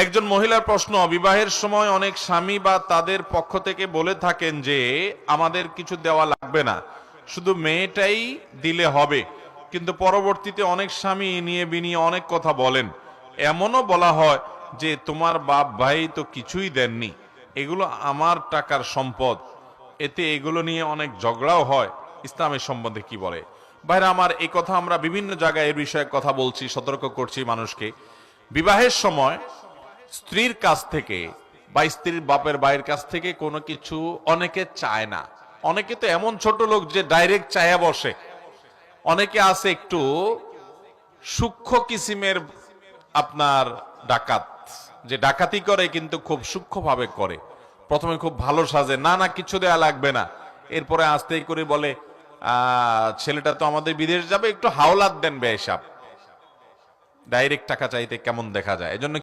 একজন মহিলার প্রশ্ন, বিবাহের সময় অনেক স্বামী বা তাদের পক্ষ থেকে বলে থাকেন যে আমাদের কিছু দেওয়া লাগবে না, শুধু মেয়েটাই দিলে হবে, কিন্তু পরবর্তীতে অনেক স্বামী নিয়ে বিনিয়ে অনেক কথা বলেন। এমনও বলা হয় যে তোমার বাপ ভাই তো কিছুই দেননি, এগুলো আমার টাকার সম্পদ। এতে এগুলো নিয়ে অনেক ঝগড়াও হয়। ইসলামের সম্বন্ধে কি বলে? ভাইরা আমার, এই কথা আমরা বিভিন্ন জায়গায় এর বিষয়ে কথা বলছি, সতর্ক করছি মানুষকে। বিবাহের সময় স্ত্রীর কাছ থেকে বা স্ত্রীর বাপের ভাইয়ের কাছ থেকে কোনো কিছু অনেকে চায় না। অনেকে তো এমন ছোট লোক যে ডাইরেক্ট চায়া বসে। অনেকে আছে একটু সূক্ষ্ম কিসিমের আপনার ডাকাত, যে ডাকাতি করে কিন্তু খুব সূক্ষ্মভাবে করে। প্রথমে খুব ভালো সাজে, না না কিছু দেয়া লাগবে না, এরপরে আস্তে করে বলে ছেলেটা তো আমাদের বিদেশ যাবে, একটু হাওলাত দেন বেশাব। ডাইরেক্ট টাকা চাইতে কেমন দেখা যায়। এজন্য